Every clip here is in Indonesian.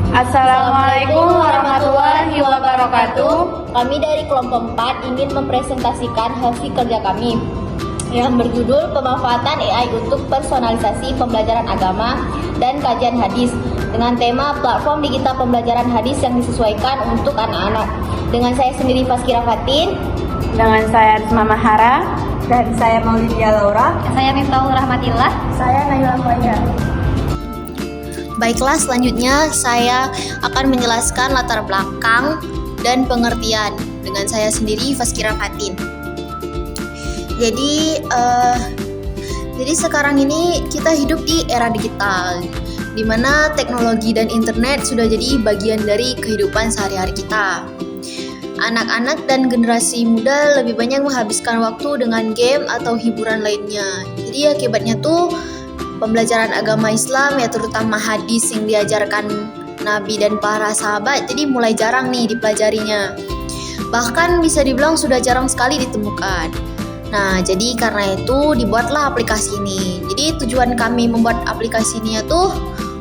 Assalamualaikum warahmatullahi wabarakatuh. Kami dari kelompok 4 ingin mempresentasikan hasil kerja kami yang berjudul Pemanfaatan AI untuk Personalisasi Pembelajaran Agama dan Kajian Hadis dengan tema platform digital pembelajaran hadis yang disesuaikan untuk anak-anak. Dengan saya sendiri Fazkira Fatin, Dengan saya Risma Mahara. Dan saya Maulidia Laura. saya Miftahul Rahmatillah. Saya Naila Fajar. Baiklah, selanjutnya saya akan menjelaskan latar belakang dan pengertian dengan saya sendiri Fazkira Fatin. Jadi sekarang ini kita hidup di era digital, di mana teknologi dan internet sudah jadi bagian dari kehidupan sehari-hari kita. Anak-anak dan generasi muda lebih banyak menghabiskan waktu dengan game atau hiburan lainnya. Jadi akibatnya tuh pembelajaran agama Islam, ya terutama hadis yang diajarkan Nabi dan para sahabat, jadi mulai jarang nih dipelajarinya. Bahkan bisa dibilang sudah jarang sekali ditemukan. Nah, jadi karena itu dibuatlah aplikasi ini. Jadi tujuan kami membuat aplikasi ini tuh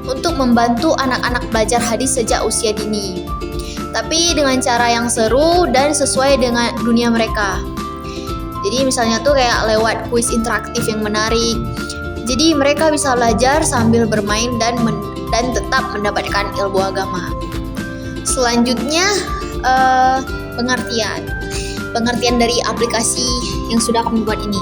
untuk membantu anak-anak belajar hadis sejak usia dini. Tapi dengan cara yang seru dan sesuai dengan dunia mereka. Jadi misalnya tuh kayak lewat kuis interaktif yang menarik. Jadi mereka bisa belajar sambil bermain dan tetap mendapatkan ilmu agama. Selanjutnya pengertian dari aplikasi yang sudah kami buat ini.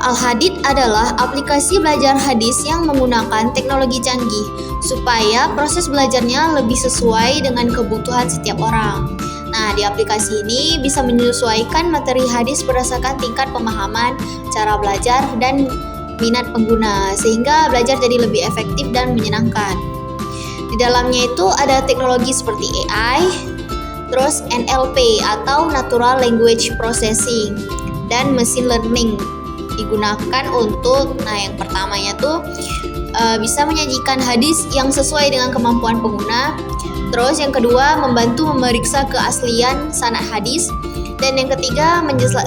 Al-Hadid adalah aplikasi belajar hadis yang menggunakan teknologi canggih supaya proses belajarnya lebih sesuai dengan kebutuhan setiap orang. Nah, di aplikasi ini bisa menyesuaikan materi hadis berdasarkan tingkat pemahaman, cara belajar, dan minat pengguna, sehingga belajar jadi lebih efektif dan menyenangkan. Di dalamnya itu ada teknologi seperti AI, terus NLP atau Natural Language Processing, dan Machine Learning digunakan untuk, yang pertamanya tuh bisa menyajikan hadis yang sesuai dengan kemampuan pengguna. Terus yang kedua, membantu memeriksa keaslian sanad hadis. Dan yang ketiga,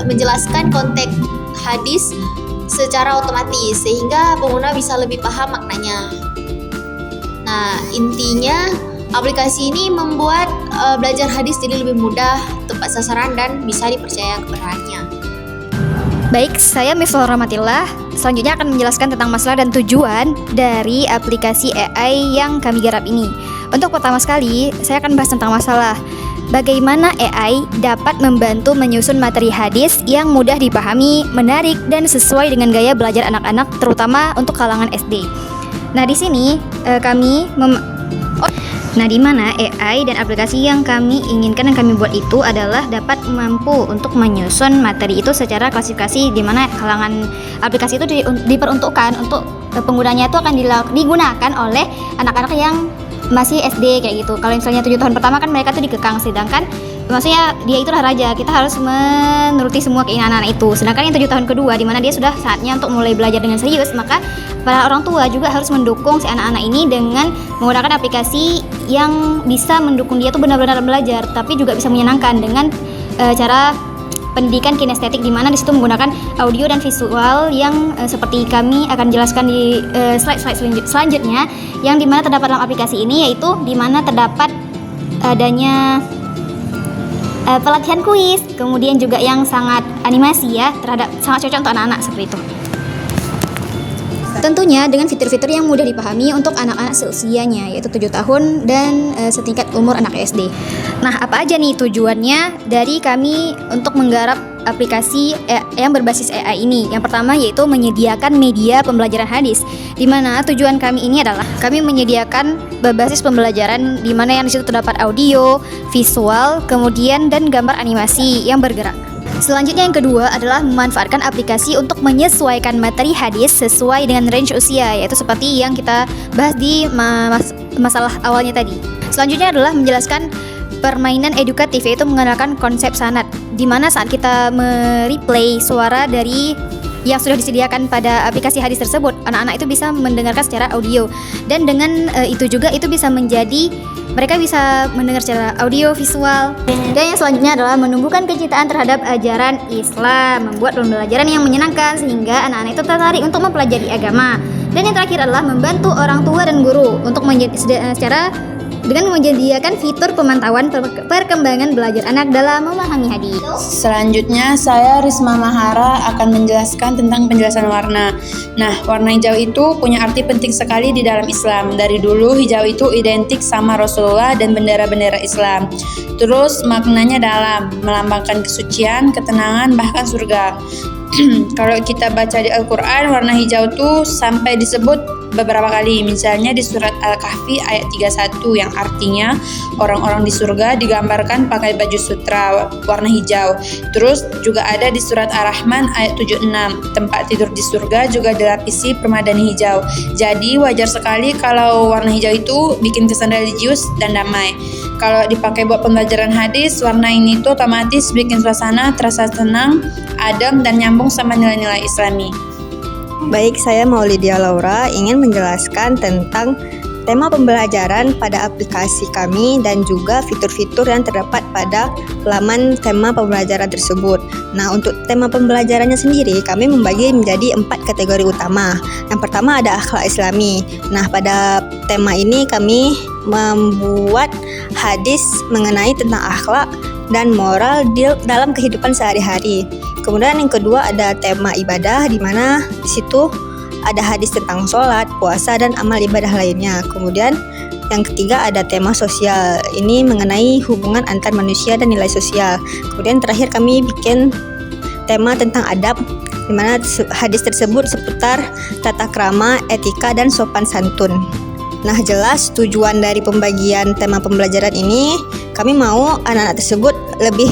menjelaskan konteks hadis secara otomatis sehingga pengguna bisa lebih paham maknanya. Nah, intinya aplikasi ini membuat belajar hadis jadi lebih mudah, tepat sasaran, dan bisa dipercaya kebenarannya. Baik, saya Miftahul Rahmatillah. Selanjutnya akan menjelaskan tentang masalah dan tujuan dari aplikasi AI yang kami garap ini. Untuk pertama sekali, saya akan bahas tentang masalah bagaimana AI dapat membantu menyusun materi hadis yang mudah dipahami, menarik, dan sesuai dengan gaya belajar anak-anak, terutama untuk kalangan SD. Nah, di sini di mana AI dan aplikasi yang kami inginkan yang kami buat itu adalah dapat mampu untuk menyusun materi itu secara klasifikasi, di mana kalangan aplikasi itu diperuntukkan untuk penggunanya itu akan digunakan oleh anak-anak yang masih SD kayak gitu. Kalau misalnya 7 tahun pertama kan mereka tuh dikekang, sedangkan maksudnya dia itulah raja, kita harus menuruti semua keinginan anak itu. Sedangkan yang 7 tahun kedua di mana dia sudah saatnya untuk mulai belajar dengan serius, maka para orang tua juga harus mendukung si anak-anak ini dengan menggunakan aplikasi yang bisa mendukung dia tuh benar-benar belajar, tapi juga bisa menyenangkan dengan cara pendidikan kinestetik, di mana di situ menggunakan audio dan visual yang seperti kami akan jelaskan di slide selanjutnya, yang di mana terdapat dalam aplikasi ini, yaitu di mana terdapat adanya pelatihan kuis, kemudian juga yang sangat animasi ya, sangat cocok untuk anak-anak seperti itu. Tentunya dengan fitur-fitur yang mudah dipahami untuk anak-anak seusianya, yaitu 7 tahun dan setingkat umur anak SD. Nah, apa aja nih tujuannya dari kami untuk menggarap aplikasi yang berbasis AI ini? Yang pertama yaitu menyediakan media pembelajaran hadis, di mana tujuan kami ini adalah kami menyediakan berbasis pembelajaran di mana yang di situ terdapat audio, visual, kemudian dan gambar animasi yang bergerak. Selanjutnya yang kedua adalah memanfaatkan aplikasi untuk menyesuaikan materi hadis sesuai dengan range usia, yaitu seperti yang kita bahas di masalah awalnya tadi. Selanjutnya adalah menjelaskan permainan edukatif, yaitu menggunakan konsep sanad, di mana saat kita mereplay suara dari yang sudah disediakan pada aplikasi hadis tersebut, anak-anak itu bisa mendengarkan secara audio, dan dengan itu juga itu bisa menjadi mereka bisa mendengar secara audio visual. Dan yang selanjutnya adalah menumbuhkan kecintaan terhadap ajaran Islam, membuat pembelajaran yang menyenangkan sehingga anak-anak itu tertarik untuk mempelajari agama. Dan yang terakhir adalah membantu orang tua dan guru untuk dengan menyediakan fitur pemantauan perkembangan belajar anak dalam memahami hadis. Selanjutnya, saya Risma Mahara akan menjelaskan tentang penjelasan warna. Nah, warna hijau itu punya arti penting sekali di dalam Islam. Dari dulu, hijau itu identik sama Rasulullah dan bendera-bendera Islam. Terus, maknanya dalam, melambangkan kesucian, ketenangan, bahkan surga. Kalau kita baca di Al-Quran, warna hijau tuh sampai disebut beberapa kali. Misalnya di surat Al-Kahfi ayat 31 yang artinya orang-orang di surga digambarkan pakai baju sutra warna hijau. Terus juga ada di surat Ar-Rahman ayat 76, tempat tidur di surga juga dilapisi permadani hijau. Jadi wajar sekali kalau warna hijau itu bikin kesan religius dan damai. Kalau dipakai buat pembelajaran hadis, warna ini tuh otomatis bikin suasana terasa tenang, adem, dan nyambung sama nilai-nilai Islami. Baik, saya Maulidia Laura ingin menjelaskan tentang tema pembelajaran pada aplikasi kami dan juga fitur-fitur yang terdapat pada laman tema pembelajaran tersebut. Nah, untuk tema pembelajarannya sendiri kami membagi menjadi 4 kategori utama. Yang pertama ada akhlak Islami. Nah, pada tema ini kami membuat hadis mengenai tentang akhlak dan moral dalam kehidupan sehari-hari. Kemudian yang kedua ada tema ibadah, di mana di situ ada hadis tentang sholat, puasa, dan amal ibadah lainnya. Kemudian yang ketiga ada tema sosial, ini mengenai hubungan antar manusia dan nilai sosial. Kemudian terakhir kami bikin tema tentang adab, di mana hadis tersebut seputar tata krama, etika, dan sopan santun. Nah, jelas tujuan dari pembagian tema pembelajaran ini, kami mau anak-anak tersebut lebih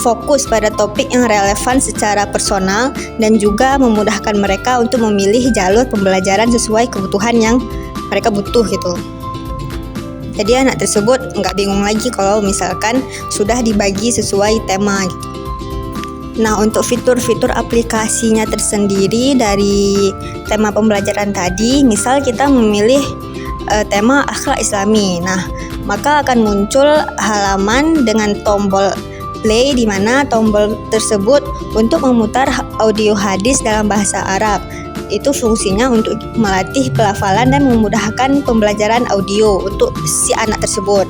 fokus pada topik yang relevan secara personal dan juga memudahkan mereka untuk memilih jalur pembelajaran sesuai kebutuhan yang mereka butuh gitu. Jadi anak tersebut nggak bingung lagi kalau misalkan sudah dibagi sesuai tema gitu. Nah, untuk fitur-fitur aplikasinya tersendiri dari tema pembelajaran tadi, misal kita memilih tema akhlak Islami. Nah, maka akan muncul halaman dengan tombol play, di mana tombol tersebut untuk memutar audio hadis dalam bahasa Arab. Itu fungsinya untuk melatih pelafalan dan memudahkan pembelajaran audio untuk si anak tersebut.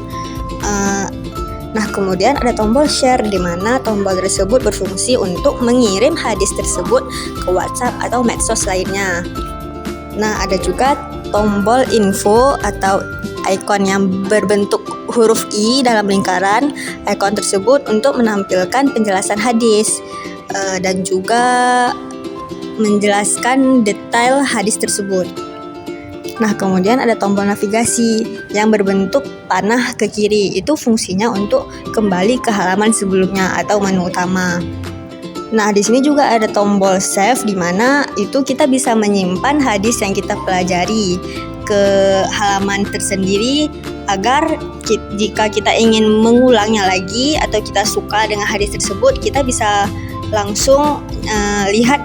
Nah, kemudian ada tombol share, di mana tombol tersebut berfungsi untuk mengirim hadis tersebut ke WhatsApp atau medsos lainnya. Nah, ada juga tombol info atau ikon yang berbentuk huruf I dalam lingkaran. Ikon tersebut untuk menampilkan penjelasan hadis dan juga menjelaskan detail hadis tersebut. Nah, kemudian ada tombol navigasi yang berbentuk panah ke kiri. Itu fungsinya untuk kembali ke halaman sebelumnya atau menu utama. Nah, di sini juga ada tombol save, di mana itu kita bisa menyimpan hadis yang kita pelajari ke halaman tersendiri agar jika kita ingin mengulangnya lagi atau kita suka dengan hadis tersebut, kita bisa langsung lihat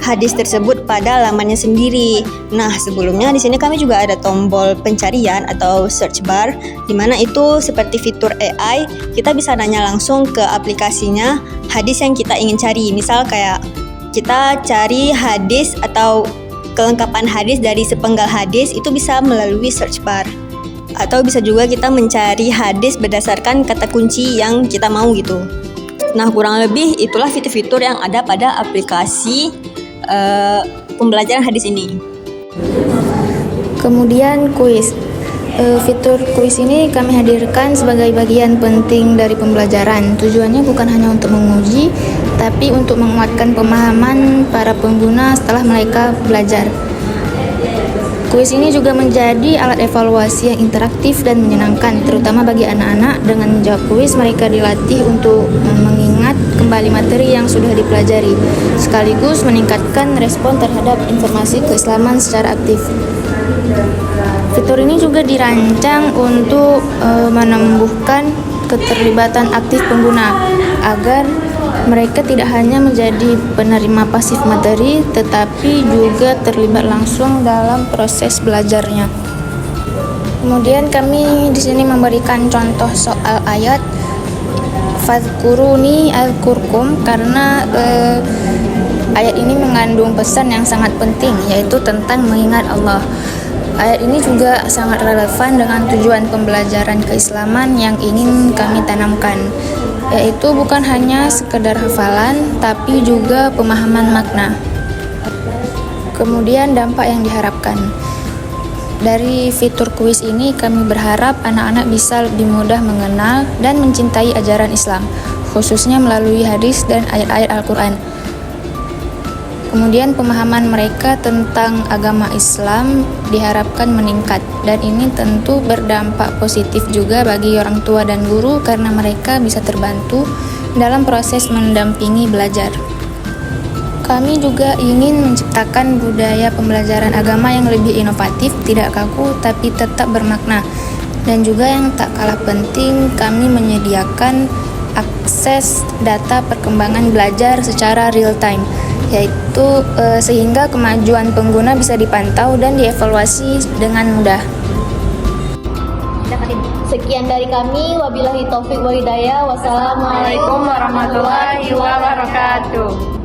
hadis tersebut pada lamannya sendiri. Nah, sebelumnya di sini kami juga ada tombol pencarian atau search bar, di mana itu seperti fitur AI, kita bisa nanya langsung ke aplikasinya hadis yang kita ingin cari. Misal kayak kita cari hadis atau kelengkapan hadis dari sepenggal hadis, itu bisa melalui search bar. Atau bisa juga kita mencari hadis berdasarkan kata kunci yang kita mau gitu. Nah, kurang lebih itulah fitur-fitur yang ada pada aplikasi pembelajaran hadis ini. Kemudian kuis. Fitur kuis ini kami hadirkan sebagai bagian penting dari pembelajaran. Tujuannya bukan hanya untuk menguji, tapi untuk menguatkan pemahaman para pengguna setelah mereka belajar. Kuis ini juga menjadi alat evaluasi yang interaktif dan menyenangkan, terutama bagi anak-anak. Dengan menjawab kuis, mereka dilatih untuk mengingat kembali materi yang sudah dipelajari, sekaligus meningkatkan respon terhadap informasi keislaman secara aktif. Fitur ini juga dirancang untuk menumbuhkan keterlibatan aktif pengguna, agar mereka tidak hanya menjadi penerima pasif materi, tetapi juga terlibat langsung dalam proses belajarnya. Kemudian kami di sini memberikan contoh soal ayat fadhkuruni azkurkum, karena Ayat ini mengandung pesan yang sangat penting, yaitu tentang mengingat Allah. Ayat ini juga sangat relevan dengan tujuan pembelajaran keislaman yang ingin kami tanamkan, yaitu bukan hanya sekedar hafalan, tapi juga pemahaman makna. Kemudian dampak yang diharapkan. Dari fitur kuis ini kami berharap anak-anak bisa lebih mudah mengenal dan mencintai ajaran Islam, khususnya melalui hadis dan ayat-ayat Al-Quran. Kemudian pemahaman mereka tentang agama Islam diharapkan meningkat, dan ini tentu berdampak positif juga bagi orang tua dan guru karena mereka bisa terbantu dalam proses mendampingi belajar. Kami juga ingin menciptakan budaya pembelajaran agama yang lebih inovatif, tidak kaku tapi tetap bermakna. Dan juga yang tak kalah penting, kami menyediakan akses data perkembangan belajar secara real time, yaitu sehingga kemajuan pengguna bisa dipantau dan dievaluasi dengan mudah. Sekian dari kami, wabillahi taufik wa hidayah. Wassalamualaikum warahmatullahi wabarakatuh.